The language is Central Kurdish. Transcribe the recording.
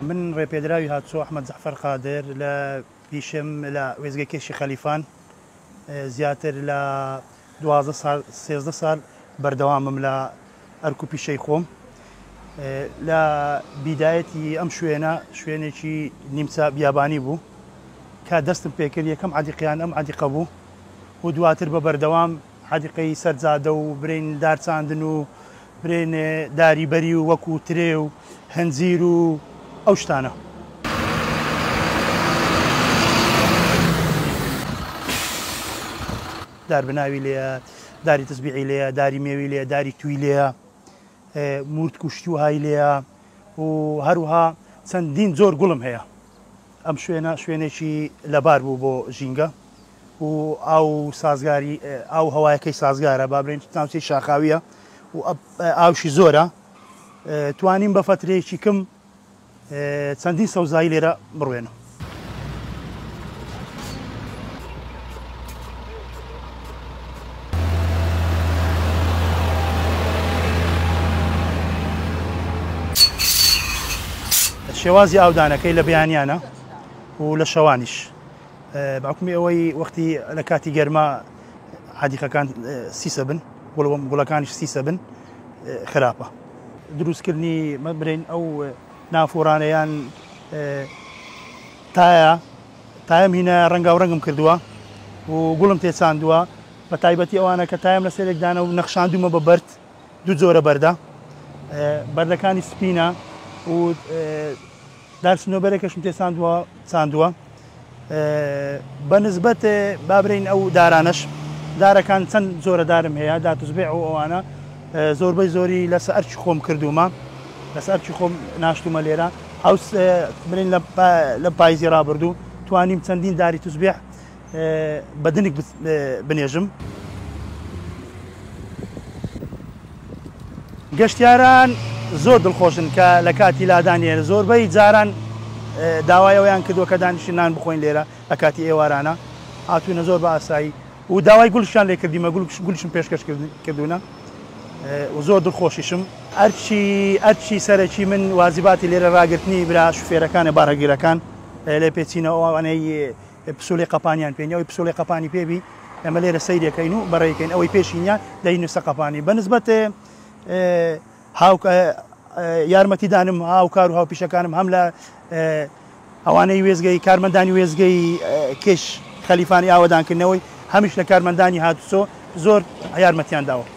من ڕێپێدراوی هاتووە ئەحمەد جەعفەر قادر لە پیشم لە وێزگەی کێشی خەلیفان زیاتر لە 12 ساڵ بەردەوامم لە ئەرک و پیشەی خۆم لە بیدایەتی ئەم شوێنێکی نیمچە بیابانی بوو کە دەستم پێکرد یەکەم عەدیقیان ئەم عەدیقە بوو و دواتر بە بەردەوام عەدیقەی سەرجادە و برین دارچاندن و برین داریبەری و وەکو ترێ و هەنجیر و ئەو شتانە. داربناوی لێیە، داری تسبیعی لێیە، داری مێوی لێیە، داری توی لێیە، مورد کوشتی وهای لێیە و هەروها چەندین زۆر گوڵم هەیە. ئەم شوێنێکی لەبار بوو بۆ ژینگە و ئاو سازگاری ئاو هەوایەکەی سازگارە با بڵێن ناوچەی شاخاویە و ئاوشی زۆرە توانیم بە فترەیەکی کەم چەندین سەوزایی لێرە بڕوێنە. شێوازی ئاودانەکەی لە بەیانیانە و لە شەوانیش باوکمی ئەوەی وەختی لە کاتی گەرما عەدیقەکان سیسە بن گوڵەکانیش سیسە بن خراپە. دروستکردنی مەبرین ئەو نافۆرانەیان تایم هینە ڕەنگا و ڕەنگم کردووە و گوڵم تێچاندووە بە تایبەتی ئەوانە کە تایم لە سێرێکدانە و نەخشاندومە بە بەرد دوو جۆرە بەردە بەردەکانی سپینە و دارسنۆبەرێکەشم تێچاندووە بە نسبەت بابرین ئەو دارانەش دارەکان چەند جۆرە دارم هەیە داتوزبێ و ئەوانە زۆربەی زۆری لەسەر ئەرچی خۆم کردومە لەسەر ئەرچی خۆم ناشتومە لێرە هەوس برین لە پاییزی ڕابردوو توانیم چەندین داری توزبێ بەدنێک بنێژم. گەشتیاران زۆر دڵخۆشن کە لە کاتی لادانێنە زۆربەی جاران داوایەوەیان کردووە کە دانیشتنان بخۆین لێرە لە کاتی ئێوارانە هاتوونە زۆر بە ئاسایی و داوای گوڵشیان لێ کردیمە گوڵشم پێشکەش کردوونە و زۆر دڵخۆشیشم. ئەرچی سەرەکی من وازیباتی لێرە ڕاگررتنی برا شوفێرەکانە بارهەگیرەکان لێ پێچینەوە ئەوانەی پسوڵی قەپانیان پێنیەوەی پسوڵی قەپانی پێبی ئەمە لێرە سەیرەکەین و بەڕێکەین ئەوەی پێشینیان دەینوسە قەپانی بە نسبەت یارمەتیدانم هاوکار و هاوپیشەکانم هەم لە ئەوانەی وێزگەی کارمەندانی وێزگەی کێش خەلیفانی ئاوەدانکردنەوەی هەمیش لە کارمەندانی هاتوچۆ زۆر یارمەتیان داوە.